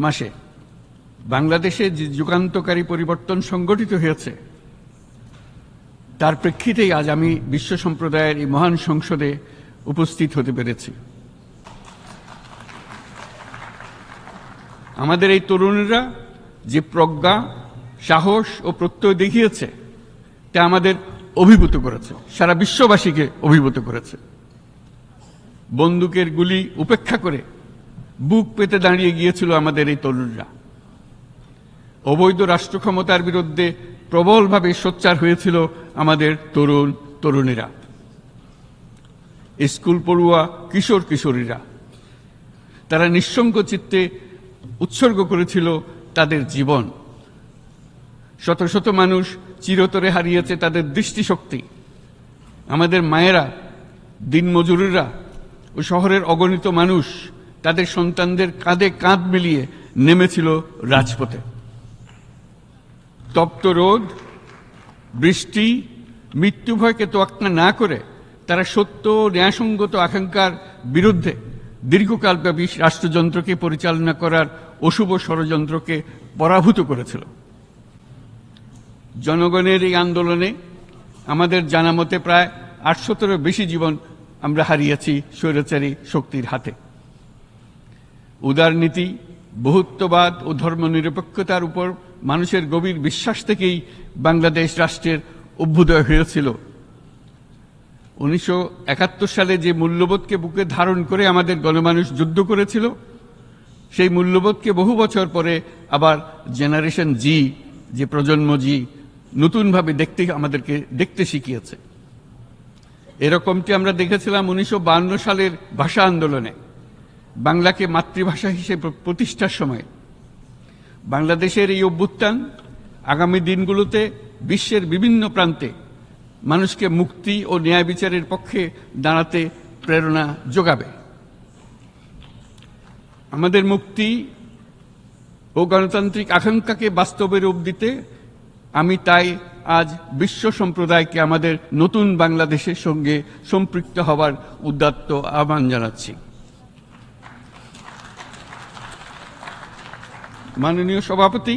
মাসে বাংলাদেশে যে যুগান্তকারী পরিবর্তন সংগঠিত হয়েছে তার প্রেক্ষিতেই আজ আমি বিশ্ব সম্প্রদায়ের এই মহান সংসদে উপস্থিত হতে পেরেছি। আমাদের এই তরুণরা যে প্রজ্ঞা, সাহস ও প্রত্যয় দেখিয়েছে তা আমাদের অভিভূত করেছে, সারা বিশ্ববাসীকে অভিভূত করেছে। বন্দুকের গুলি উপেক্ষা করে বুক পেতে দাঁড়িয়ে গিয়েছিল আমাদের এই তরুণরা। অবৈধ রাষ্ট্র ক্ষমতার বিরুদ্ধে প্রবলভাবে সোচ্চার হয়েছিল আমাদের তরুণ তরুণীরা, স্কুল পড়ুয়া কিশোর কিশোরীরা। তারা নিঃসঙ্গ চিত্তে উৎসর্গ করেছিল তাদের জীবন। শত শত মানুষ চিরতরে হারিয়েছে তাদের দৃষ্টিশক্তি। আমাদের মায়েরা, দিনমজুরেরা ও শহরের অগণিত মানুষ তাদের সন্তানদের কাঁধে কাঁধ মিলিয়ে নেমেছিল রাজপথে। তপ্ত রোদ, বৃষ্টি, মৃত্যু ভয়কে তোয়াক্কা না করে তারা সত্য ন্যায়সঙ্গত আকাঙ্ক্ষার বিরুদ্ধে দীর্ঘকালব্যাপী রাষ্ট্রযন্ত্রকে পরিচালনা করার অশুভ ষড়যন্ত্রকে পরাভূত করেছিল। জনগণের এই আন্দোলনে আমাদের জানা মতে প্রায় 800-এরও বেশি জীবন আমরা হারিয়েছি স্বৈরাচারী শক্তির হাতে। উদারনীতি, বহুত্ববাদ ও ধর্মনিরপেক্ষতার উপর মানুষের গভীর বিশ্বাস থেকেই বাংলাদেশ রাষ্ট্রের অভ্যুদয় হয়েছিল। 1971 সালে যে মূল্যবোধকে বুকে ধারণ করে আমাদের গণমানুষ যুদ্ধ করেছিল, সেই মূল্যবোধকে বহু বছর পরে আবার জেনারেশন জি, যে প্রজন্ম জি, নতুনভাবে আমাদেরকে দেখতে শিখিয়েছে। এরকমটি আমরা দেখেছিলাম 1952 সালের ভাষা আন্দোলনে, বাংলাকে মাতৃভাষা হিসেবে প্রতিষ্ঠার সময়। বাংলাদেশের এই অভ্যুত্থান আগামী দিনগুলোতে বিশ্বের বিভিন্ন প্রান্তে মানুষকে মুক্তি ও ন্যায় বিচারের পক্ষে দাঁড়াতে প্রেরণা যোগাবে। আমাদের মুক্তি ও গণতান্ত্রিক আকাঙ্ক্ষাকে বাস্তবে রূপ দিতে আমি তাই আজ বিশ্ব সম্প্রদায়কে আমাদের নতুন বাংলাদেশের সঙ্গে সম্পৃক্ত হওয়ার উদাত্ত আহ্বান জানাচ্ছি। মাননীয় সভাপতি,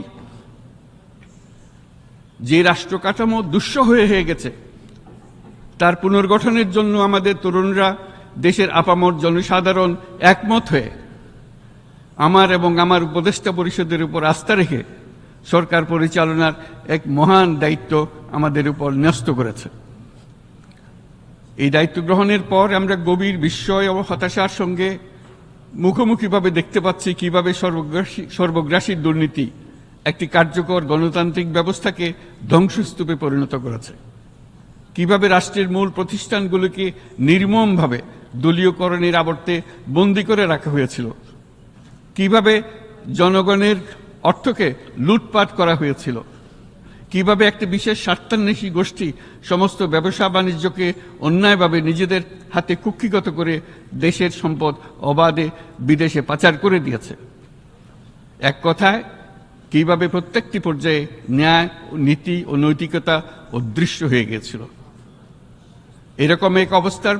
যে রাষ্ট্র কাঠামো দুঃসহ হয়ে গেছে তার পুনর্গঠনের জন্য আমাদের তরুণরা, দেশের আপামর জনসাধারণ একমত হয়ে আমার এবং আমার উপদেষ্টা পরিষদের উপর আস্থা রেখে সরকার পরিচালনার এক মহান দায়িত্ব আমাদের উপর ন্যস্ত করেছে। এই দায়িত্ব গ্রহণের পর আমরা গভীর বিস্ময় ও হতাশার সঙ্গে মুখোমুখিভাবে দেখতে পাচ্ছি কিভাবে সর্বগ্রাসী দুর্নীতি একটি কার্যকর গণতান্ত্রিক ব্যবস্থাকে ধ্বংসস্তূপে পরিণত করেছে, কিভাবে রাষ্ট্রের মূল প্রতিষ্ঠানগুলোকে নির্মমভাবে দলীয়করণের আবর্তে বন্দী করে রাখা হয়েছিল, কিভাবে জনগণের অর্থকে লুটপাট করা হয়েছিল, কিভাবে একটি বিশেষ স্বার্থান্বেষী গোষ্ঠী সমস্ত ব্যবসা বাণিজ্যকে অন্যায়ভাবে নিজেদের হাতে কুক্ষিগত করে দেশের সম্পদ অবাধে বিদেশে পাচার করে দিয়েছে। এক কথায়, কিভাবে প্রত্যেকটি পর্যায়ে ন্যায়, নীতি ও নৈতিকতা অদৃশ্য হয়ে গিয়েছিল। এরকম এক অবস্থার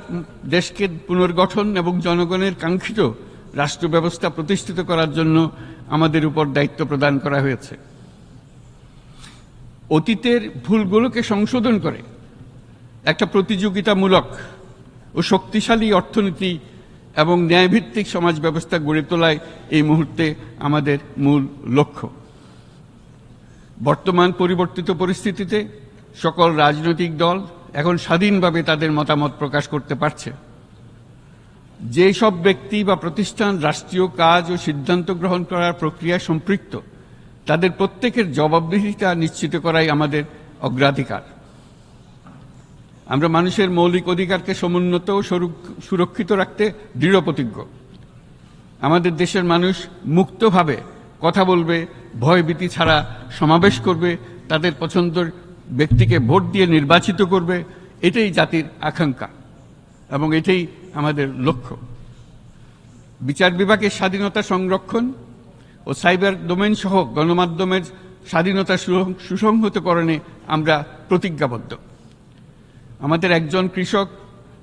দেশকে পুনর্গঠন এবং জনগণের কাঙ্ক্ষিত রাষ্ট্র ব্যবস্থা প্রতিষ্ঠিত করার জন্য আমাদের উপর দায়িত্ব প্রদান করা হয়েছে। অতীতের ভুলগুলোকে সংশোধন করে একটা প্রতিযোগিতামূলক ও শক্তিশালী অর্থনীতি এবং ন্যায়ভিত্তিক সমাজ ব্যবস্থা গড়ে তোলাই এই মুহূর্তে আমাদের মূল লক্ষ্য। বর্তমান পরিবর্তিত পরিস্থিতিতে সকল রাজনৈতিক দল এখন স্বাধীনভাবে তাদের মতামত প্রকাশ করতে পারছে। যে সব ব্যক্তি বা প্রতিষ্ঠান রাষ্ট্রীয় কাজ ও সিদ্ধান্ত গ্রহণ করার প্রক্রিয়ায় সম্পৃক্ত, তাদের প্রত্যেকের জবাবদিহিতা নিশ্চিত করাই আমাদের অগ্রাধিকার। আমরা মানুষের মৌলিক অধিকারকে সমুন্নত ও সুরক্ষিত রাখতে দৃঢ়প্রতিজ্ঞ। আমাদের দেশের মানুষ মুক্তভাবে কথা বলবে, ভয়ভীতি ছাড়া সমাবেশ করবে, তাদের পছন্দের ব্যক্তিকে ভোট দিয়ে নির্বাচিত করবে, এটাই জাতির আকাঙ্ক্ষা এবং এটাই আমাদের লক্ষ্য। বিচার বিভাগের স্বাধীনতা সংরক্ষণ ও সাইবার ডোমেইন সহ গণমাধ্যমের স্বাধীনতা সুসংহতকরণে আমরা প্রতিজ্ঞাবদ্ধ। আমাদের একজন কৃষক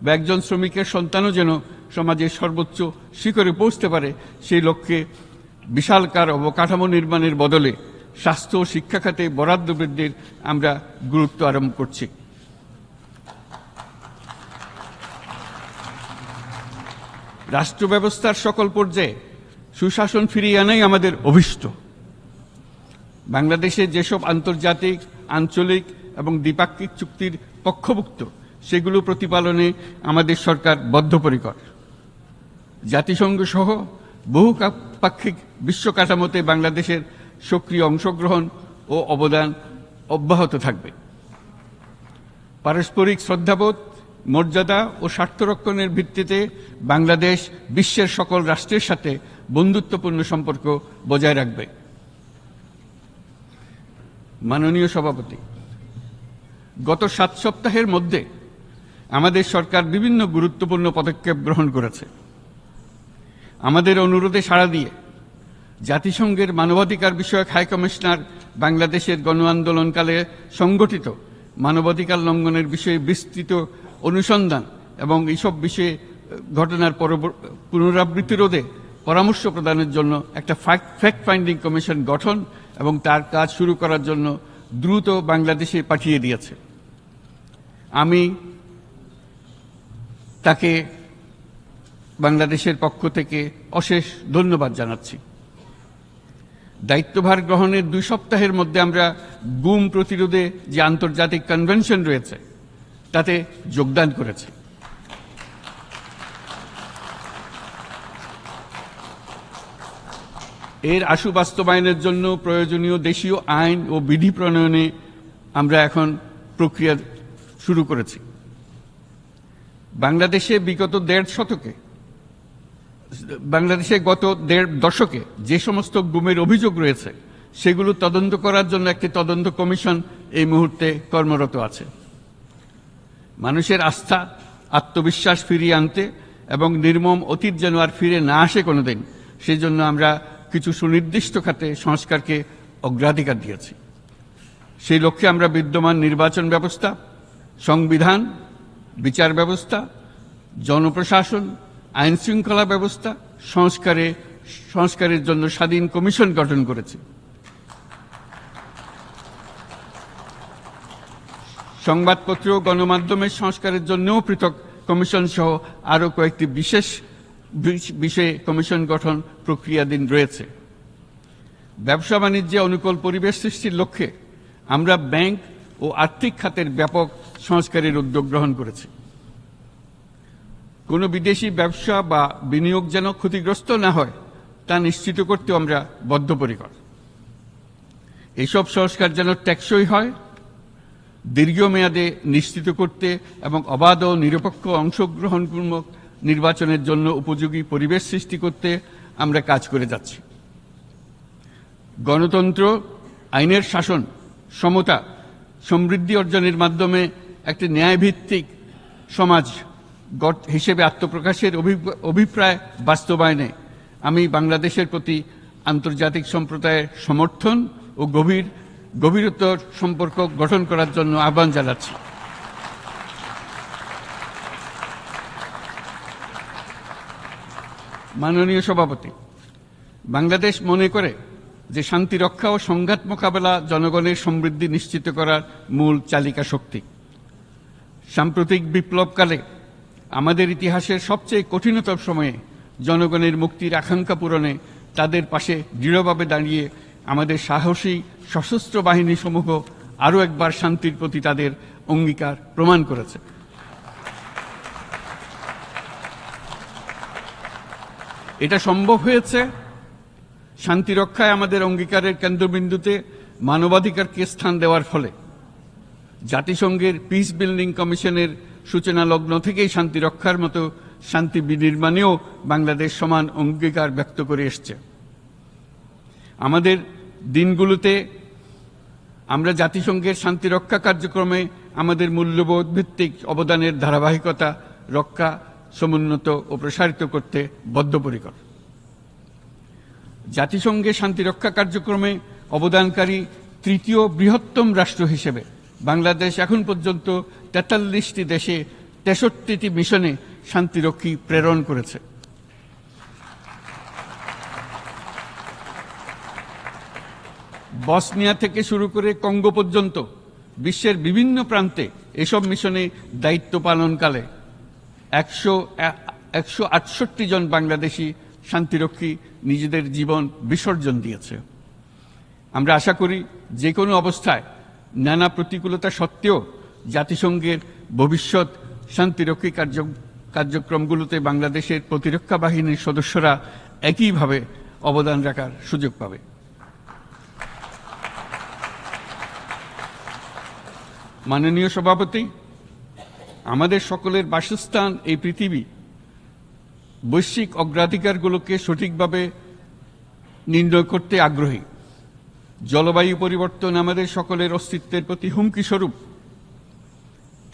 বা একজন শ্রমিকের সন্তানও যেন সমাজের সর্বোচ্চ শিখরে পৌঁছতে পারে, সেই লক্ষ্যে বিশালকার অবকাঠামো নির্মাণের বদলে স্বাস্থ্য ও শিক্ষা খাতে বরাদ্দ বৃদ্ধির আমরা গুরুত্ব আরোপ করছি। রাষ্ট্র ব্যবস্থার সকল পর্যায়ে সুশাসন ফিরিয়ে আনাই আমাদের অভীষ্ট। বাংলাদেশে যেসব আন্তর্জাতিক, আঞ্চলিক এবং দ্বিপাক্ষিক চুক্তির পক্ষভুক্ত সেগুলো প্রতিপালনে আমাদের সরকার বদ্ধপরিকর। জাতিসংঘ সহ বহুপাক্ষিক বিশ্ব কাঠামোতে বাংলাদেশের সক্রিয় অংশগ্রহণ ও অবদান অব্যাহত থাকবে। পারস্পরিক শ্রদ্ধাবোধ, মর্যাদা ও স্বার্থরক্ষণের ভিত্তিতে বাংলাদেশ বিশ্বের সকল রাষ্ট্রের সাথে বন্ধুত্বপূর্ণ সম্পর্ক বজায় রাখবে। মাননীয় সভাপতি, গত 7 সপ্তাহের মধ্যে আমাদের সরকার বিভিন্ন গুরুত্বপূর্ণ পদক্ষেপ গ্রহণ করেছে। আমাদের অনুরোধে সাড়া দিয়ে জাতিসংঘের মানবাধিকার বিষয়ক হাই কমিশনার বাংলাদেশের গণ আন্দোলনকালে সংগঠিত মানবাধিকার লঙ্ঘনের বিষয়ে বিস্তৃত অনুসন্ধান এবং এইসব বিষয়ে ঘটনার পুনরাবৃত্তি রোধে পরামর্শ প্রদানের জন্য একটা ফ্যাক্ট ফাইন্ডিং কমিশন গঠন এবং তার কাজ শুরু করার জন্য দ্রুত বাংলাদেশে পাঠিয়ে দিয়েছে। আমি তাকে বাংলাদেশের পক্ষ থেকে অশেষ ধন্যবাদ জানাচ্ছি। দায়িত্বভার গ্রহণের 2 সপ্তাহের মধ্যে আমরা গুম প্রতিরোধে যে আন্তর্জাতিক কনভেনশন রয়েছে তাতে যোগদান করেছি। এর আশু বাস্তবায়নের জন্য প্রয়োজনীয় দেশীয় আইন ও বিধি প্রণয়নে আমরা এখন প্রক্রিয়া শুরু করেছি। বাংলাদেশে গত 1.5 দশকে যে সমস্ত গুমের অভিযোগ রয়েছে সেগুলো তদন্ত করার জন্য একটি তদন্ত কমিশন এই মুহূর্তে কর্মরত আছে। মানুষের আস্থা, আত্মবিশ্বাস ফিরিয়ে আনতে এবং নির্মম অতীত যেন আর ফিরে না আসে কোনোদিন, সেই জন্য আমরা কিছু সুনির্দিষ্ট খাতে সংস্কারকে অগ্রাধিকার দিয়েছি। সেই লক্ষ্যে আমরা বিদ্যমান নির্বাচন ব্যবস্থা, সংবিধান, বিচার ব্যবস্থা, জনপ্রশাসন, আইন শৃঙ্খলা ব্যবস্থা সংস্কারের জন্য স্বাধীন কমিশন গঠন করেছি। সংবাদপত্র ও গণমাধ্যমের সংস্কারের জন্যও পৃথক কমিশন সহ আরও কয়েকটি বিশেষ বিষয়ে কমিশন গঠন প্রক্রিয়াধীন রয়েছে। ব্যবসা বাণিজ্যে অনুকূল পরিবেশ সৃষ্টির লক্ষ্যে আমরা ব্যাংক ও আর্থিক খাতের ব্যাপক সংস্কারের উদ্যোগ গ্রহণ করেছি। কোনো বিদেশি ব্যবসা বা বিনিয়োগ যেন ক্ষতিগ্রস্ত না হয় তা নিশ্চিত করতে আমরা বদ্ধপরিকর। এইসব সংস্কার যেন টেকসই হয়, দীর্ঘমেয়াদে নিশ্চিত করতে এবং অবাধ ও নিরপেক্ষ অংশগ্রহণমূলক নির্বাচনের জন্য উপযোগী পরিবেশ সৃষ্টি করতে আমরা কাজ করে যাচ্ছি। গণতন্ত্র, আইনের শাসন, সমতা, সমৃদ্ধি অর্জনের মাধ্যমে একটি ন্যায়ভিত্তিক সমাজ হিসেবে আত্মপ্রকাশের অভিপ্রায় বাস্তবায়নে আমি বাংলাদেশের প্রতি আন্তর্জাতিক সম্প্রদায়ের সমর্থন ও গভীরতর সম্পর্ক গঠন করার জন্য আহ্বান জানাচ্ছি। মাননীয় সভাপতি, বাংলাদেশ মনে করে যে শান্তি রক্ষা ও সংঘাত মোকাবেলা জনগণের সমৃদ্ধি নিশ্চিত করার মূল চালিকা শক্তি। সাম্প্রতিক বিপ্লবকালে আমাদের ইতিহাসের সবচেয়ে কঠিনতম সময়ে জনগণের মুক্তির আকাঙ্ক্ষা পূরণে তাদের পাশে দৃঢ়ভাবে দাঁড়িয়ে আমাদের সাহসী সশস্ত্র বাহিনী সমূহ আরও একবার শান্তির প্রতি তাদের অঙ্গীকার প্রমাণ করেছে। এটা সম্ভব হয়েছে শান্তি রক্ষায় আমাদের অঙ্গীকারের কেন্দ্রবিন্দুতে মানবাধিকারকে স্থান দেওয়ার ফলে। জাতিসংঘের পিস বিল্ডিং কমিশনের সূচনা লগ্ন থেকেই শান্তি রক্ষার মতো শান্তি বিনির্মাণেও বাংলাদেশ সমান অঙ্গীকার ব্যক্ত করে এসছে। আমাদের দিনগুলোতে আমরা জাতিসংঘের শান্তি রক্ষা কার্যক্রমে আমাদের মূল্যবোধ ভিত্তিক অবদানের ধারাবাহিকতা রক্ষা, সমুন্নত ও প্রসারিত করতে বদ্ধপরিকর। জাতিসংঘের শান্তিরক্ষা কার্যক্রমে অবদানকারী তৃতীয় বৃহত্তম রাষ্ট্র হিসেবে বাংলাদেশ এখন পর্যন্ত 43টি দেশে 63টি মিশনে শান্তিরক্ষী প্রেরণ করেছে। বসনিয়া থেকে শুরু করে কঙ্গো পর্যন্ত বিশ্বের বিভিন্ন প্রান্তে এসব মিশনে দায়িত্ব পালনকালে 168 জন বাংলাদেশি শান্তিরক্ষী নিজেদের জীবন বিসর্জন দিয়েছে। আমরা আশা করি যে কোনো অবস্থায় নানা প্রতিকূলতা সত্ত্বেও জাতিসংঘের ভবিষ্যৎ শান্তিরক্ষী কার্যক্রমগুলোতে বাংলাদেশের প্রতিরক্ষা বাহিনীর সদস্যরা একইভাবে অবদান রাখার সুযোগ পাবে। মাননীয় সভাপতি, আমাদের সকলের বাসস্থান এই পৃথিবী। বৈশ্বিক অগ্রাধিকারগুলোকে সঠিকভাবে নির্ণয় করতে আগ্রহী। জলবায়ু পরিবর্তন আমাদের সকলের অস্তিত্বের প্রতি হুমকি স্বরূপ।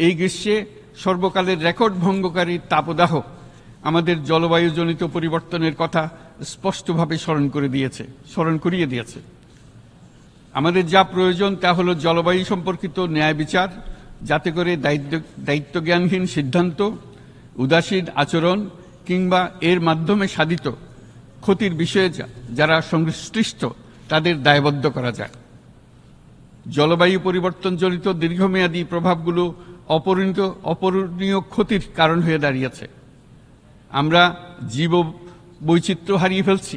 এই গ্রীষ্মে সর্বকালের রেকর্ড ভঙ্গকারী তাপদাহ আমাদের জলবায়ুজনিত পরিবর্তনের কথা স্পষ্টভাবে স্মরণ করিয়ে দিয়েছে। আমাদের যা প্রয়োজন তা হলো জলবায়ু সম্পর্কিত ন্যায় বিচার, যাতে করে দায়িত্বজ্ঞানহীন সিদ্ধান্ত, উদাসীন আচরণ কিংবা এর মাধ্যমে সাধিত ক্ষতির বিষয়ে যারা সংশ্লিষ্ট তাদের দায়বদ্ধ করা যায়। জলবায়ু পরিবর্তনজনিত দীর্ঘমেয়াদী প্রভাবগুলো অপূরণীয় ক্ষতির কারণ হয়ে দাঁড়িয়েছে। আমরা জীব বৈচিত্র্য হারিয়ে ফেলছি।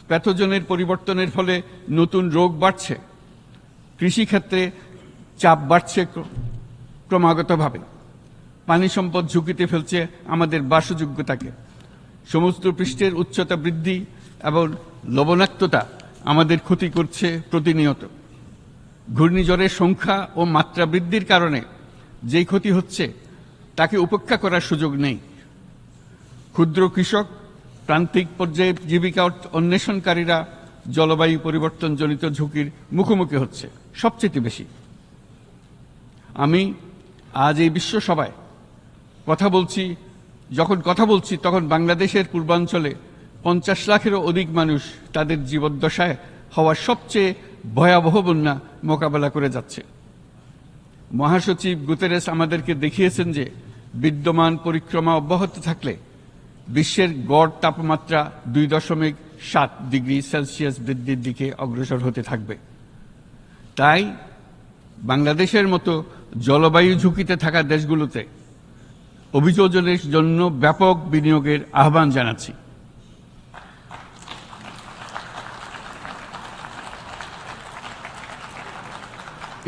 প্যাথোজেনের পরিবর্তনের ফলে নতুন রোগ বাড়ছে। কৃষিক্ষেত্রে চাপ বাড়ছে ক্রমাগতভাবে। পানি সম্পদ ঝুঁকিতে ফেলছে আমাদের বাসযোগ্যতাকে। সমুদ্র পৃষ্ঠের উচ্চতা বৃদ্ধি এবং লবণাক্ততা আমাদের ক্ষতি করছে প্রতিনিয়ত। ঘূর্ণিঝড়ের সংখ্যা ও মাত্রা বৃদ্ধির কারণে যেই ক্ষতি হচ্ছে তাকে উপেক্ষা করার সুযোগ নেই। ক্ষুদ্র কৃষক, প্রান্তিক পর্যায়ে জীবিকা অন্বেষণকারীরা জলবায়ু পরিবর্তনজনিত ঝুঁকির মুখোমুখি হচ্ছে সবচেয়ে বেশি। আমি আজ এই বিশ্ব সভায় যখন কথা বলছি তখন বাংলাদেশের পূর্বাঞ্চলে 50 লাখেরও অধিক মানুষ তাদের জীবদ্দশায় হওয়া সবচেয়ে ভয়াবহ বন্যা মোকাবেলা করে যাচ্ছে। মহাসচিব গুতেরেস আমাদেরকে দেখিয়েছেন যে বিদ্যমান পরিক্রমা অব্যাহত থাকলে বিশ্বের গড় তাপমাত্রা 2.7 ডিগ্রি সেলসিয়াস বৃদ্ধির দিকে অগ্রসর হতে থাকবে। তাই বাংলাদেশের মতো জলবায়ু ঝুঁকিতে থাকা দেশগুলোতে অভিযোজনের জন্য ব্যাপক বিনিয়োগের আহ্বান জানাচ্ছি।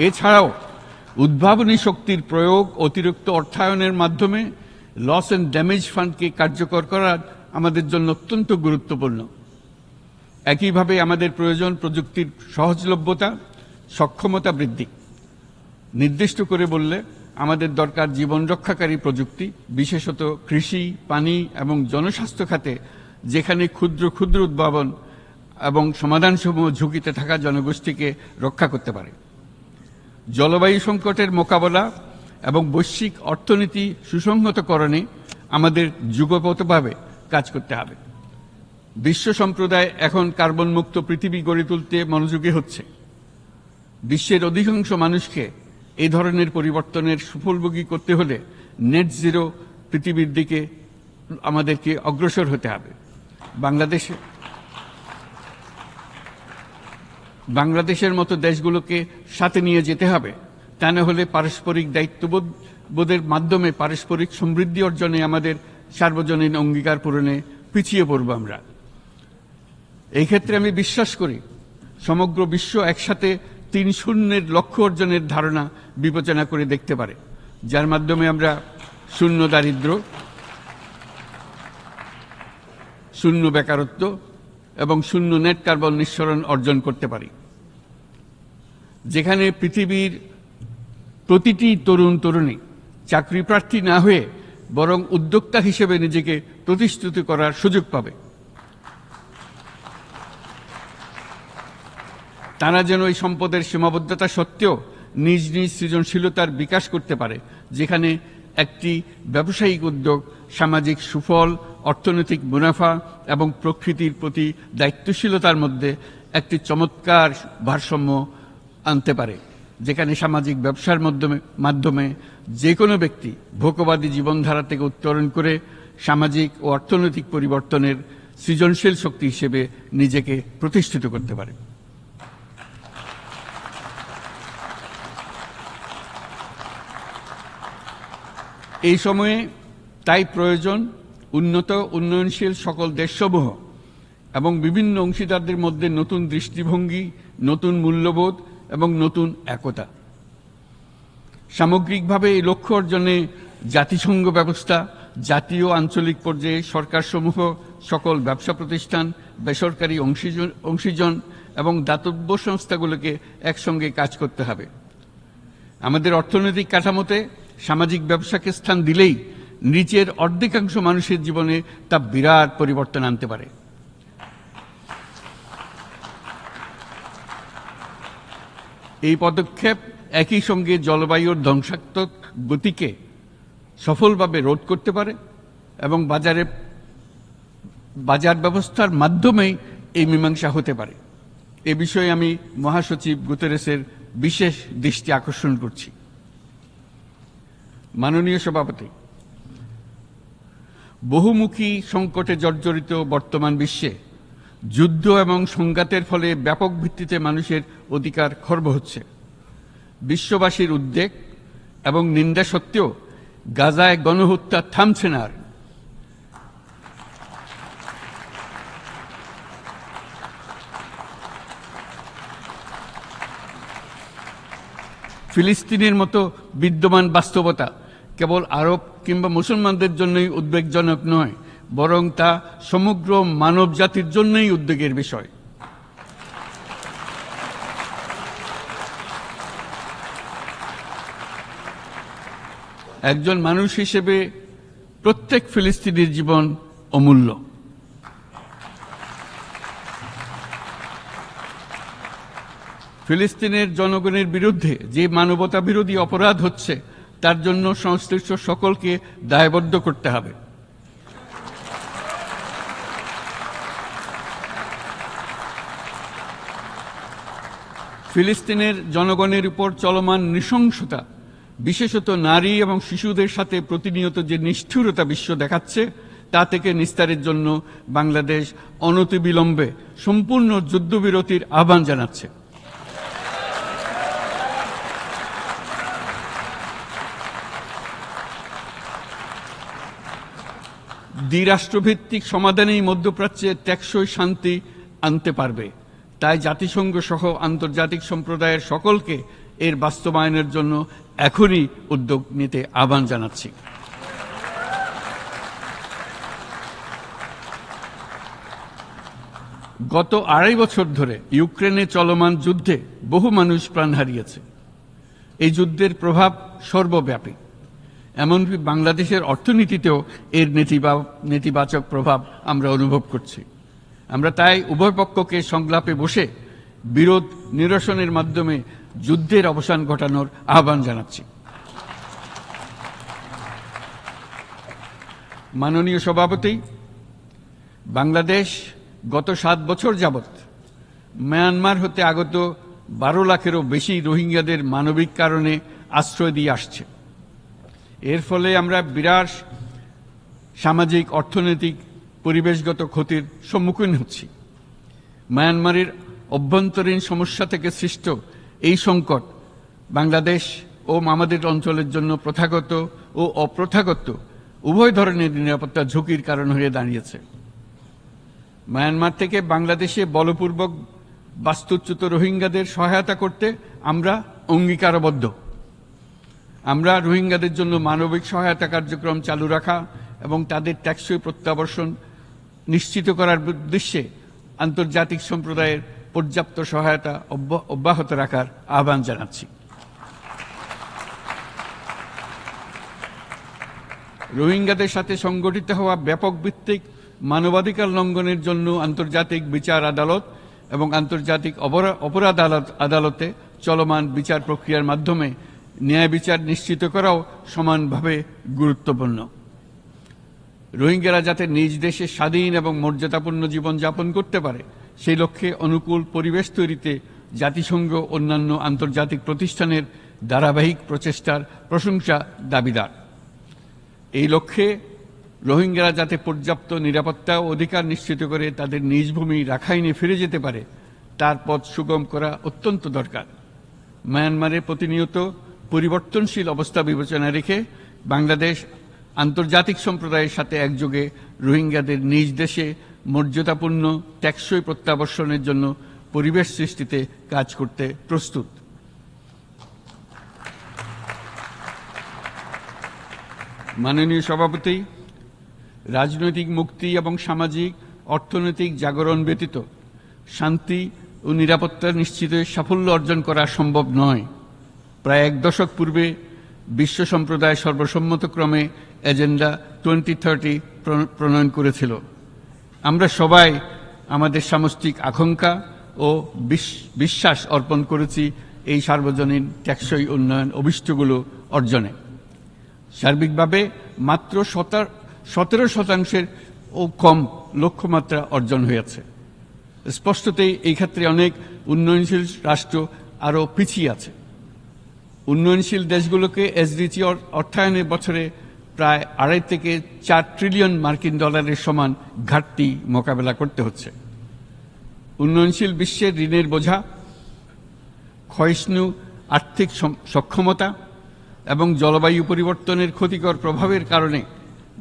এছাড়াও উদ্ভাবনী শক্তির প্রয়োগ, অতিরিক্ত অর্থায়নের মাধ্যমে লস অ্যান্ড ড্যামেজ ফান্ডকে কার্যকর করা আমাদের জন্য অত্যন্ত গুরুত্বপূর্ণ। একইভাবে আমাদের প্রয়োজন প্রযুক্তির সহজলভ্যতা, সক্ষমতা বৃদ্ধি। নির্দিষ্ট করে বললে আমাদের দরকার জীবন রক্ষাকারী প্রযুক্তি, বিশেষত কৃষি, পানি এবং জনস্বাস্থ্য খাতে, যেখানে ক্ষুদ্র ক্ষুদ্র উদ্ভাবন এবং সমাধানসমূহ ঝুঁকিতে থাকা জনগোষ্ঠীকে রক্ষা করতে পারে। জলবায়ু সংকটের মোকাবেলা এবং বৈশ্বিক অর্থনীতি সুসংহতকরণে আমাদের যুগপৎভাবে কাজ করতে হবে। বিশ্ব সম্প্রদায় এখন কার্বন মুক্ত পৃথিবী গড়ে তুলতে মনোযোগী হচ্ছে। বিশ্বের অধিকাংশ মানুষকে এই ধরনের পরিবর্তনের সুফলভোগী করতে হলে নেট জিরো পৃথিবীর দিকে আমাদেরকে অগ্রসর হতে হবে। বাংলাদেশের মতো দেশগুলোকে সাথে নিয়ে যেতে হবে। তা না হলে পারস্পরিক দায়িত্ববোধের মাধ্যমে পারস্পরিক সমৃদ্ধি অর্জনে আমাদের সার্বজনীন অঙ্গীকার পূরণে পিছিয়ে পড়ব আমরা। এই ক্ষেত্রে আমি বিশ্বাস করি সমগ্র বিশ্ব একসাথে 3-0 লক্ষ্য অর্জনের ধারণা বিবেচনা করে দেখতে পারে, যার মাধ্যমে আমরা শূন্য দারিদ্র, শূন্য বেকারত্ব এবং শূন্য নেট কার্বন নিঃসরণ অর্জন করতে পারি। যেখানে পৃথিবীর প্রতিটি তরুণ তরুণী চাকরি প্রার্থী না হয়ে বরং উদ্যোক্তা হিসেবে নিজেকে প্রতিষ্ঠিত করার সুযোগ পাবে। তারা যেন এই সম্পদের সীমাবদ্ধতা সত্ত্বেও নিজ নিজ সৃজনশীলতার বিকাশ করতে পারে, যেখানে একটি ব্যবসায়িক উদ্যোগ সামাজিক সুফল, অর্থনৈতিক মুনাফা এবং প্রকৃতির প্রতি দায়িত্বশীলতার মধ্যে একটি চমৎকার ভারসাম্য আনতে পারে, যেখানে সামাজিক ব্যবসার মাধ্যমে যে কোনো ব্যক্তি ভোগবাদী জীবনধারা থেকে উত্তরণ করে সামাজিক ও অর্থনৈতিক পরিবর্তনের সৃজনশীল শক্তি হিসেবে নিজেকে প্রতিষ্ঠিত করতে পারে। এই সময়ে তাই প্রয়োজন উন্নত উন্নয়নশীল সকল দেশসমূহ এবং বিভিন্ন অংশীদারদের মধ্যে নতুন দৃষ্টিভঙ্গি, নতুন মূল্যবোধ এবং নতুন একতা। সামগ্রিকভাবে এই লক্ষ্য অর্জনে জাতিসংঘ ব্যবস্থা, জাতীয় আঞ্চলিক পর্যায়ে সরকারসমূহ, সকল ব্যবসা প্রতিষ্ঠান, বেসরকারি অংশীজন এবং দাতব্য সংস্থাগুলোকে একসঙ্গে কাজ করতে হবে। আমাদের অর্থনৈতিক কাঠামোতে সামাজিক ব্যবসাকে স্থান দিলেই নিচের অর্ধেকাংশ মানুষের জীবনে তা বিরাট পরিবর্তন আনতে পারে। এই পদক্ষেপ একই সঙ্গে জলবায়ুর ধ্বংসাত্মক গতিকে সফলভাবে রোধ করতে পারে এবং বাজার ব্যবস্থার মাধ্যমেই এই মীমাংসা হতে পারে। এ বিষয়ে আমি মহাসচিব গুতেরেসের বিশেষ দৃষ্টি আকর্ষণ করছি। মাননীয় সভাপতি, বহুমুখী সংকটে জর্জরিত বর্তমান বিশ্বে যুদ্ধ এবং সংঘাতের ফলে ব্যাপক ভিত্তিতে মানুষের অধিকার খর্ব হচ্ছে। বিশ্ববাসীর উদ্বেগ এবং নিন্দা সত্ত্বেও গাজায় গণহত্যা থামছে না। ফিলিস্তিনের মতো বিদ্যমান বাস্তবতা কেবল আরব কিংবা মুসলমানদের জন্যই উদ্বেগজনক নয়, বরং তা সমগ্র মানব জাতির জন্যই উদ্বেগের বিষয়। একজন মানুষ হিসেবে প্রত্যেক ফিলিস্তিনির জীবন অমূল্য। ফিলিস্তিনের জনগণের বিরুদ্ধে যে মানবতা বিরোধী অপরাধ হচ্ছে তার জন্য সংশ্লিষ্ট সকলকে দায়বদ্ধ করতে হবে। ফিলিস্তিনের জনগণের উপর চলমান নৃশংসতা, বিশেষত নারী এবং শিশুদের সাথে প্রতিনিয়ত যে নিষ্ঠুরতা বিশ্ব দেখাচ্ছে, তা থেকে নিস্তারের জন্য বাংলাদেশ অনতিবিলম্বে সম্পূর্ণ যুদ্ধবিরতির আহ্বান জানাচ্ছে। দ্বিরাষ্ট্রভিত্তিক সমাধানেই মধ্যপ্রাচ্যে টেকসই শান্তি আনতে পারবে। তাই জাতিসংঘ সহ আন্তর্জাতিক সম্প্রদায়ের সকলকে এর বাস্তবায়নের জন্য এখনই উদ্যোগ নিতে আহ্বান জানাচ্ছি। গত 2.5 বছর ধরে ইউক্রেনে চলমান যুদ্ধে বহু মানুষ প্রাণ হারিয়েছে। এই যুদ্ধের প্রভাব সর্বব্যাপী, এমনকি বাংলাদেশের অর্থনীতিতেও এর নেতিবাচক প্রভাব আমরা অনুভব করছি। আমরা তাই উভয় পক্ষকে সংলাপে বসে বিরোধ নিরসনের মাধ্যমে যুদ্ধের অবসান ঘটানোর আহ্বান জানাচ্ছি। মাননীয় সভাপতি, বাংলাদেশ গত 7 বছর যাবৎ মায়ানমার হতে আগত 12 লাখেরও বেশি রোহিঙ্গাদের মানবিক কারণে আশ্রয় দিয়ে আসছে। এর ফলে আমরা বিরাট সামাজিক, অর্থনৈতিক, পরিবেশগত ক্ষতির সম্মুখীন হচ্ছি। মায়ানমারের অভ্যন্তরীণ সমস্যা থেকে সৃষ্ট এই সংকট বাংলাদেশ ও আমাদের অঞ্চলের জন্য প্রথাগত ও অপ্রথাগত উভয় ধরনের নিরাপত্তা ঝুঁকির কারণ হয়ে দাঁড়িয়েছে। মায়ানমার থেকে বাংলাদেশে বলপূর্বক বাস্তুচ্যুত রোহিঙ্গাদের সহায়তা করতে আমরা অঙ্গীকারবদ্ধ। আমরা রোহিঙ্গাদের জন্য মানবিক সহায়তা কার্যক্রম চালু রাখা এবং তাদের টেকসই প্রত্যাবর্তন নিশ্চিত করার উদ্দেশ্যে আন্তর্জাতিক সম্প্রদায়ের পর্যাপ্ত সহায়তা অব্যাহত রাখার আহ্বান জানাচ্ছি। রোহিঙ্গাদের সাথে সংগঠিত হওয়া ব্যাপক ভিত্তিক মানবাধিকার লঙ্ঘনের জন্য আন্তর্জাতিক বিচার আদালত এবং আন্তর্জাতিক অপরাধ আদালতে চলমান বিচার প্রক্রিয়ার মাধ্যমে ন্যায় বিচার নিশ্চিত করাও সমানভাবে গুরুত্বপূর্ণ। রোহিঙ্গারা যাতে নিজ দেশে স্বাধীন এবং মর্যাদাপূর্ণ জীবন যাপন করতে পারে, সেই লক্ষ্যে অনুকূল পরিবেশ তৈরিতে জাতিসংঘ অন্যান্য আন্তর্জাতিক প্রতিষ্ঠানের ধারাবাহিক প্রচেষ্টার প্রশংসা দাবিদার। এই লক্ষ্যে রোহিঙ্গারা যাতে পর্যাপ্ত নিরাপত্তা ও অধিকার নিশ্চিত করে তাদের নিজ ভূমি রাখাইনে ফিরে যেতে পারে, তার পথ সুগম করা অত্যন্ত দরকার। মায়ানমারে প্রতিনিয়ত পরিবর্তনশীল অবস্থা বিবেচনায় রেখে বাংলাদেশ আন্তর্জাতিক সম্প্রদায়ের সাথে একযোগে রোহিঙ্গাদের নিজ দেশে মর্যাদাপূর্ণ টেকসই প্রত্যাবর্তনের জন্য পরিবেশ সৃষ্টিতে কাজ করতে প্রস্তুত। মাননীয় সভাপতি, রাজনৈতিক মুক্তি এবং সামাজিক অর্থনৈতিক জাগরণ ব্যতীত শান্তি ও নিরাপত্তা নিশ্চিতে সাফল্য অর্জন করা সম্ভব নয়। প্রায় এক দশক পূর্বে বিশ্ব সম্প্রদায় সর্বসম্মতক্রমে এজেন্ডা 2030 প্রণয়ন করেছিল। আমরা সবাই আমাদের সামষ্টিক আকাঙ্ক্ষা ও বিশ্বাস অর্পণ করেছি এই সার্বজনীন টেকসই উন্নয়ন অভিষ্টগুলো অর্জনে। সার্বিকভাবে মাত্র 17% ও কম লক্ষ্যমাত্রা অর্জন হয়েছে। স্পষ্টতই এই ক্ষেত্রে অনেক উন্নয়নশীল রাষ্ট্র আরও পিছিয়ে আছে। উন্নয়নশীল দেশগুলোকে এসডিজি অর্থায়নের বছরে প্রায় 2.5 থেকে 4 ট্রিলিয়ন মার্কিন ডলারের সমান ঘাটতি মোকাবেলা করতে হচ্ছে। উন্নয়নশীল বিশ্বের ঋণের বোঝা, ক্ষয়িষ্ণু আর্থিক সক্ষমতা এবং জলবায়ু পরিবর্তনের ক্ষতিকর প্রভাবের কারণে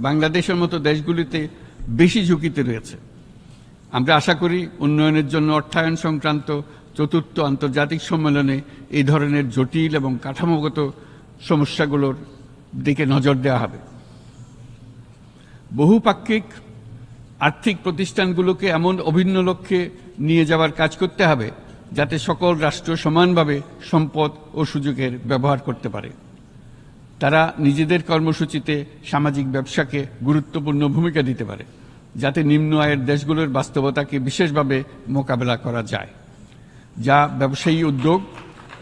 বাংলাদেশের মতো দেশগুলিতে বেশি ঝুঁকিতে রয়েছে। আমরা আশা করি উন্নয়নের জন্য অর্থায়ন সংক্রান্ত চতুর্থ আন্তর্জাতিক সম্মেলনে এই ধরনের জটিল এবং কাঠামোগত সমস্যাগুলোর দিকে নজর দেওয়া হবে। বহুপাক্ষিক আর্থিক প্রতিষ্ঠানগুলোকে এমন অভিন্ন লক্ষ্যে নিয়ে যাওয়ার কাজ করতে হবে যাতে সকল রাষ্ট্র সমানভাবে সম্পদ ও সুযোগের ব্যবহার করতে পারে। তারা নিজেদের কর্মসূচিতে সামাজিক ব্যবসাকে গুরুত্বপূর্ণ ভূমিকা দিতে পারে, যাতে নিম্ন আয়ের দেশগুলোর বাস্তবতাকে বিশেষভাবে মোকাবেলা করা যায়, যা ব্যবসায়ী উদ্যোগ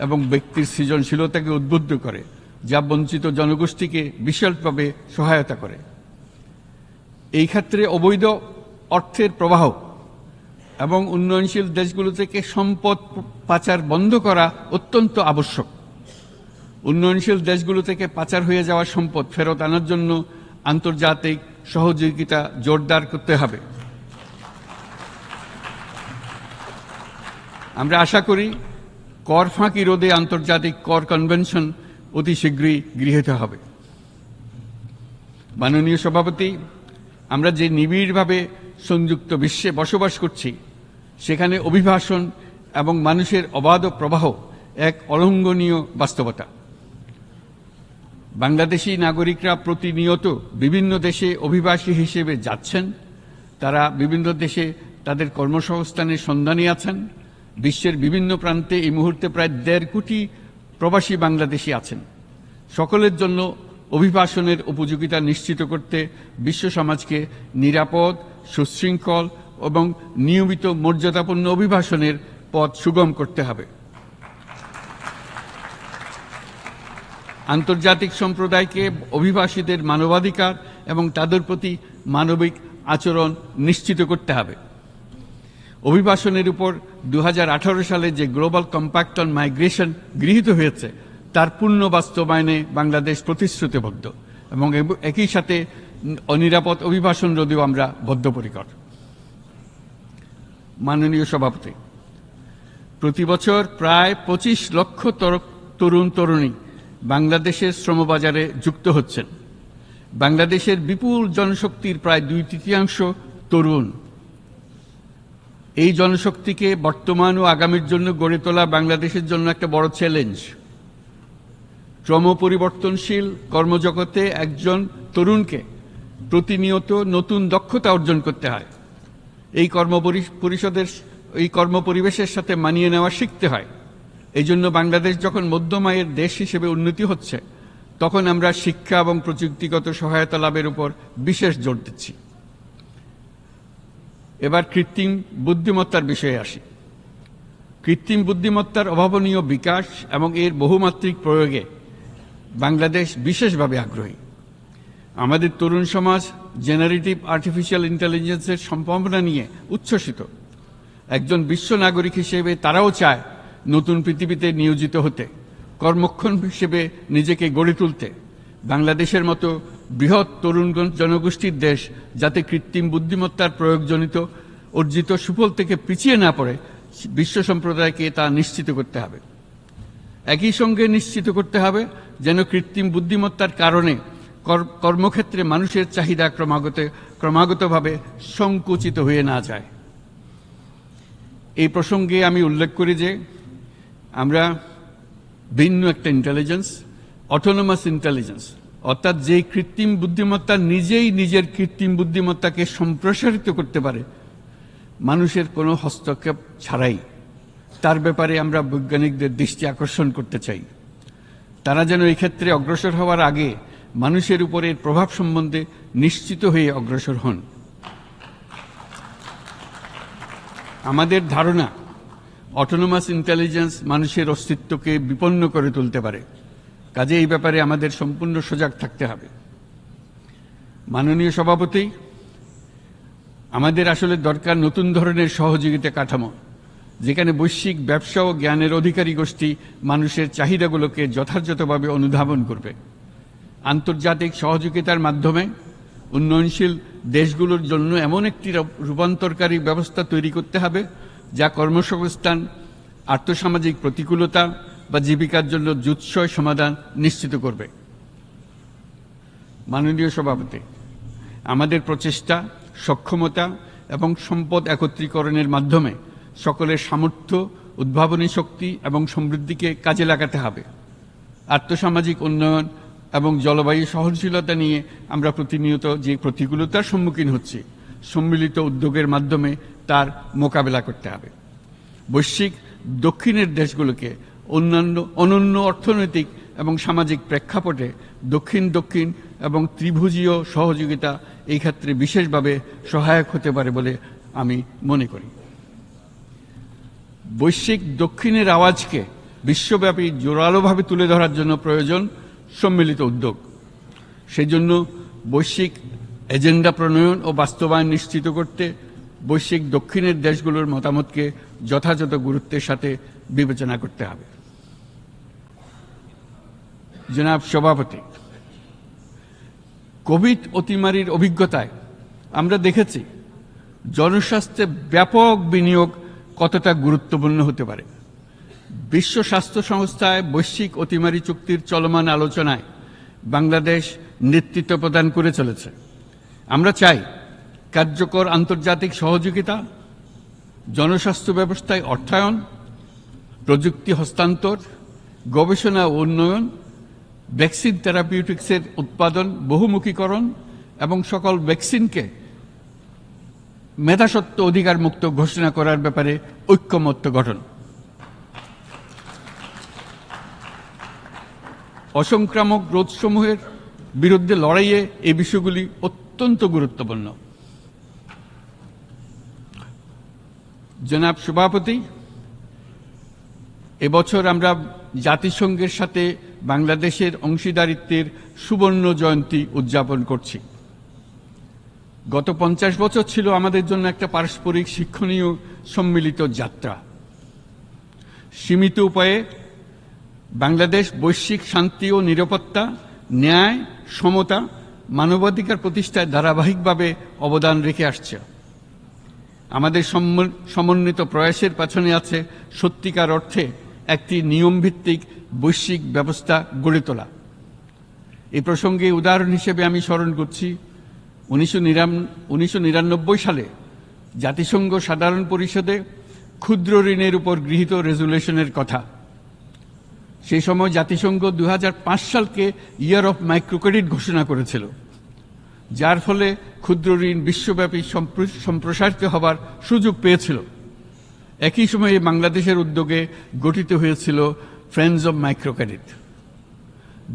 এবং ব্যক্তির সৃজনশীলতাকে উদ্বুদ্ধ করে, যা বঞ্চিত জনগোষ্ঠীকে বিশালভাবে সহায়তা করে। এই ক্ষেত্রে অবৈধ অর্থের প্রবাহ এবং উন্নয়নশীল দেশগুলো থেকে সম্পদ পাচার বন্ধ করা অত্যন্ত আবশ্যক। উন্নয়নশীল দেশগুলো থেকে পাচার হয়ে যাওয়া সম্পদ ফেরত আনার জন্য আন্তর্জাতিক সহযোগিতা জোরদার করতে হবে। আমরা আশা করি কর ফাঁকি রোধে আন্তর্জাতিক কর কনভেনশন অতি শীঘ্রই গৃহীত হবে। মাননীয় সভাপতি, আমরা যে নিবিড়ভাবে সংযুক্ত বিশ্বে বসবাস করছি, সেখানে অভিবাসন এবং মানুষের অবাধ প্রবাহ এক অলঙ্ঘনীয় বাস্তবতা। বাংলাদেশি নাগরিকরা প্রতিনিয়ত বিভিন্ন দেশে অভিবাসী হিসেবে যাচ্ছেন। তারা বিভিন্ন দেশে তাদের কর্মসংস্থানের সন্ধানে আছেন। বিশ্বের বিভিন্ন প্রান্তে এই মুহূর্তে প্রায় 1.5 কোটি প্রবাসী বাংলাদেশি আছেন। সকলের জন্য অভিবাসনের উপযোগিতা নিশ্চিত করতে বিশ্ব সমাজকে নিরাপদ, সুশৃঙ্খল এবং নিয়মিত মর্যাদাপূর্ণ অভিবাসনের পথ সুগম করতে হবে। আন্তর্জাতিক সম্প্রদায়কে অভিবাসীদের মানবাধিকার এবং তাদের প্রতি মানবিক আচরণ নিশ্চিত করতে হবে। অভিবাসনের উপর 2018 সালে যে গ্লোবাল কম্প্যাক্ট অন মাইগ্রেশন গৃহীত হয়েছে, তার পূর্ণ বাস্তবায়নে বাংলাদেশ প্রতিশ্রুতিবদ্ধ এবং একই সাথে অনিরাপদ অভিবাসন রোধেও আমরা বদ্ধপরিকর। মাননীয় সভাপতি, প্রতি বছর প্রায় 25 লক্ষ তরুণ তরুণী বাংলাদেশের শ্রমবাজারে যুক্ত হচ্ছেন। বাংলাদেশের বিপুল জনশক্তির প্রায় 2/3 তরুণ। এই জনশক্তিকে বর্তমান ও আগামীর জন্য গড়ে তোলা বাংলাদেশের জন্য একটা বড় চ্যালেঞ্জ। ক্রমপরিবর্তনশীল কর্মজগতে একজন তরুণকে প্রতিনিয়ত নতুন দক্ষতা অর্জন করতে হয়। এই কর্মপরিবেশের সাথে মানিয়ে নেওয়া শিখতে হয়। এই জন্য বাংলাদেশ যখন মধ্যম আয়ের দেশ হিসেবে উন্নতি হচ্ছে, তখন আমরা শিক্ষা এবং প্রযুক্তিগত সহায়তা লাভের উপর বিশেষ জোর দিচ্ছি। এবার কৃত্রিম বুদ্ধিমত্তার বিষয়ে আসি। কৃত্রিম বুদ্ধিমত্তার অভাবনীয় বিকাশ এবং এর বহুমাত্রিক প্রয়োগে বাংলাদেশ বিশেষভাবে আগ্রহী। আমাদের তরুণ সমাজ জেনারেটিভ আর্টিফিশিয়াল ইন্টেলিজেন্সের সম্ভাবনা নিয়ে উচ্ছ্বসিত। একজন বিশ্ব নাগরিক হিসেবে তারাও চায় নতুন পৃথিবীতে নিয়োজিত হতে, কর্মক্ষম হিসেবে নিজেকে গড়ে তুলতে। বাংলাদেশের মতো বৃহৎ তরুণ জনগোষ্ঠীর দেশ যাতে কৃত্রিম বুদ্ধিমত্তার প্রয়োগজনিত অর্জিত সুফল থেকে পিছিয়ে না পড়ে, বিশ্ব সম্প্রদায়কে তা নিশ্চিত করতে হবে। একই সঙ্গে নিশ্চিত করতে হবে যেন কৃত্রিম বুদ্ধিমত্তার কারণে কর্মক্ষেত্রে মানুষের চাহিদা ক্রমাগতভাবে সংকুচিত হয়ে না যায়। এই প্রসঙ্গে আমি উল্লেখ করি যে আমরা ভিন্ন একটা ইন্টেলিজেন্স, অটোনোমাস ইন্টেলিজেন্স, অর্থাৎ যে কৃত্রিম বুদ্ধিমত্তা নিজেই নিজের কৃত্রিম বুদ্ধিমত্তাকে সম্প্রসারিত করতে পারে মানুষের কোনো হস্তক্ষেপ ছাড়াই, তার ব্যাপারে আমরা বৈজ্ঞানিকদের দৃষ্টি আকর্ষণ করতে চাই। তারা যেন এই ক্ষেত্রে অগ্রসর হওয়ার আগে মানুষের উপর এর প্রভাব সম্বন্ধে নিশ্চিত হয়ে অগ্রসর হন। আমাদের ধারণা, অটোনোমাস ইন্টেলিজেন্স মানুষের অস্তিত্বকে বিপন্ন করে তুলতে পারে, কাজে এই ব্যাপারে আমাদের সম্পূর্ণ সজাগ থাকতে হবে। মাননীয় সভাপতি, আমাদের আসলে দরকার নতুন ধরনের সহযোগিতা কাঠামো, যেখানে বৈশ্বিক ব্যবসা ও জ্ঞানের অধিকারী গোষ্ঠী মানুষের চাহিদাগুলোকে যথাযথভাবে অনুধাবন করবে। আন্তর্জাতিক সহযোগিতার মাধ্যমে উন্নয়নশীল দেশগুলোর জন্য এমন একটি রূপান্তরকারী ব্যবস্থা তৈরি করতে হবে যা কর্মসংস্থান, আর্থসামাজিক প্রতিকূলতা বা জীবিকার জন্য যুৎসয় সমাধান নিশ্চিত করবে। মাননীয় সভাপতি, আমাদের প্রচেষ্টা, সক্ষমতা এবং সম্পদ একত্রীকরণের মাধ্যমে সকলের সামর্থ্য, উদ্ভাবনী শক্তি এবং সমৃদ্ধিকে কাজে লাগাতে হবে। আর্থসামাজিক উন্নয়ন এবং জলবায়ু সহনশীলতা নিয়ে আমরা প্রতিনিয়ত যে প্রতিকূলতার সম্মুখীন হচ্ছি, সম্মিলিত উদ্যোগের মাধ্যমে তার মোকাবেলা করতে হবে। বৈশ্বিক দক্ষিণের দেশগুলোকে অনন্য অর্থনৈতিক এবং সামাজিক প্রেক্ষাপটে দক্ষিণ দক্ষিণ এবং ত্রিভুজীয় সহযোগিতা এই ক্ষেত্রে বিশেষভাবে সহায়ক হতে পারে বলে আমি মনে করি। বৈশ্বিক দক্ষিণের আওয়াজকে বিশ্বব্যাপী জোরালোভাবে তুলে ধরার জন্য প্রয়োজন সম্মিলিত উদ্যোগ। সেজন্য বৈশ্বিক এজেন্ডা প্রণয়ন ও বাস্তবায়ন নিশ্চিত করতে বৈশ্বিক দক্ষিণের দেশগুলোর মতামতকে যথাযথ গুরুত্বের সাথে বিবেচনা করতে হবে। জনাব সভাপতি, কোভিড অতিমারির অভিজ্ঞতায় আমরা দেখেছি জনস্বাস্থ্যে ব্যাপক বিনিয়োগ কতটা গুরুত্বপূর্ণ হতে পারে। বিশ্ব স্বাস্থ্য সংস্থায় বৈশ্বিক অতিমারি চুক্তির চলমান আলোচনায় বাংলাদেশ নেতৃত্ব প্রদান করে চলেছে। আমরা চাই কার্যকর আন্তর্জাতিক সহযোগিতা, জনস্বাস্থ্য ব্যবস্থায় অর্থায়ন, প্রযুক্তি হস্তান্তর, গবেষণা ও উন্নয়ন, ভ্যাকসিন থেরাপিউটিক্সের উৎপাদন বহুমুখীকরণ এবং সকল ভ্যাকসিনকে মেধাস্বত্ব অধিকার মুক্ত ঘোষণা করার ব্যাপারে ঐক্যমত্য গঠন। অসংক্রামক রোগসমূহের বিরুদ্ধে লড়াইয়ে এই বিষয়গুলি অত্যন্ত গুরুত্বপূর্ণ। জনাব সভাপতি, এবছর আমরা জাতিসংঘের সাথে বাংলাদেশের অংশীদারিত্বের সুবর্ণ জয়ন্তী উদযাপন করছি। গত 50 বছর ছিল আমাদের জন্য একটা পারস্পরিক শিক্ষণীয় সম্মিলিত যাত্রা। সীমিত উপায়ে বাংলাদেশ বৈশ্বিক শান্তি ও নিরাপত্তা, ন্যায়, সমতা, মানবাধিকার প্রতিষ্ঠায় ধারাবাহিকভাবে অবদান রেখে আসছে। আমাদের সমন্বিত প্রয়াসের পেছনে আছে সত্যিকার অর্থে একটি নিয়মভিত্তিক বৈশ্বিক ব্যবস্থা গড়ে তোলা। এই প্রসঙ্গে উদাহরণ হিসেবে আমি স্মরণ করছি 1999 সালে জাতিসংঘ সাধারণ পরিষদে ক্ষুদ্র ঋণের উপর গৃহীত রেজুলেশনের কথা। সেই সময় জাতিসংঘ 2005 সালকে ইয়ার অফ মাইক্রোক্রেডিট ঘোষণা করেছিল, যার ফলে ক্ষুদ্র ঋণ বিশ্বব্যাপী সম্প্রসারিত হবার সুযোগ পেয়েছিল। একই সময়ে বাংলাদেশের উদ্যোগে গঠিত হয়েছিল ফ্রেন্ডস অব মাইক্রোক্রেডিট।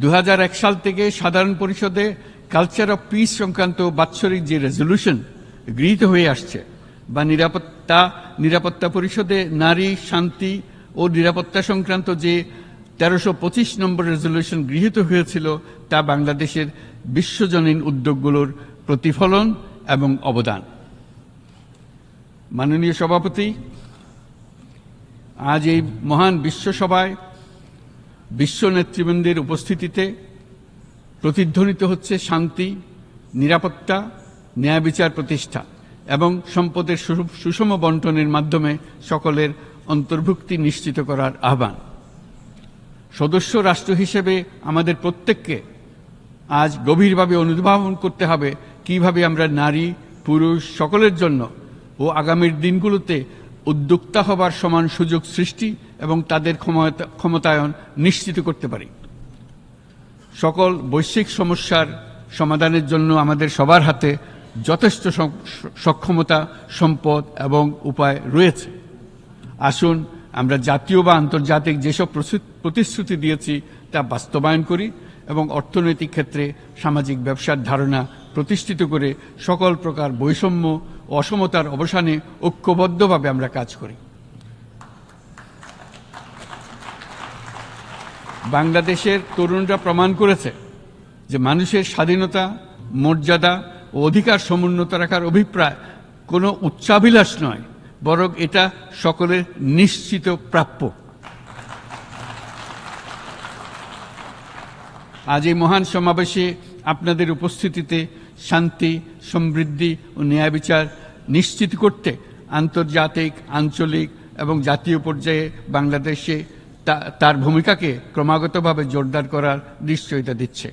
2001 সাল থেকে সাধারণ পরিষদে কালচার অফ পিস সংক্রান্ত বাৎসরিক যে রেজলিউশন গৃহীত হয়ে আসছে, বা নিরাপত্তা পরিষদে নারী, শান্তি ও নিরাপত্তা সংক্রান্ত যে 1325 নম্বর রেজলিউশন গৃহীত হয়েছিল, তা বাংলাদেশের বিশ্বজনীন উদ্যোগগুলোর প্রতিফলন এবং অবদান। মাননীয় সভাপতি, আজ এই মহান বিশ্বসভায় বিশ্ব নেতৃবৃন্দের উপস্থিতিতে প্রতিধ্বনিত হচ্ছে শান্তি, নিরাপত্তা, ন্যায় বিচার প্রতিষ্ঠা এবং সম্পদের সুষম বন্টনের মাধ্যমে সকলের অন্তর্ভুক্তি নিশ্চিত করার আহ্বান। সদস্য রাষ্ট্র হিসেবে আমাদের প্রত্যেককে আজ গভীরভাবে অনুধাবন করতে হবে কিভাবে আমরা নারী পুরুষ সকলের জন্য ও আগামীর দিনগুলোতে উদ্যোক্তা হবার সমান সুযোগ সৃষ্টি এবং তাদের ক্ষমতায়ন নিশ্চিত করতে পারি। সকল বৈশ্বিক সমস্যার সমাধানের জন্য আমাদের সবার হাতে যথেষ্ট সক্ষমতা, সম্পদ এবং উপায় রয়েছে। আসুন আমরা জাতীয় বা আন্তর্জাতিক যেসব প্রতিশ্রুতি দিয়েছি তা বাস্তবায়ন করি এবং অর্থনৈতিক ক্ষেত্রে সামাজিক ব্যবসার ধারণা প্রতিষ্ঠিত করে সকল প্রকার বৈষম্য ও অসমতার অবসানে ঐক্যবদ্ধভাবে আমরা কাজ করি। বাংলাদেশের তরুণরা প্রমাণ করেছে যে মানুষের স্বাধীনতা, মর্যাদা ও অধিকার সমুন্নত রাখার অভিপ্রায় কোনো উচ্চাভিলাষ নয়, বরং এটা সকলের নিশ্চিত প্রাপ্য। আজ এই মহান সমাবেশে আপনাদের উপস্থিতিতে শান্তি, সমৃদ্ধি ও ন্যায় বিচার নিশ্চিত করতে আন্তর্জাতিক, আঞ্চলিক এবং জাতীয় পর্যায়ে বাংলাদেশে তার ভূমিকাকে ক্রমাগতভাবে জোরদার করার নিশ্চয়তা দিচ্ছে।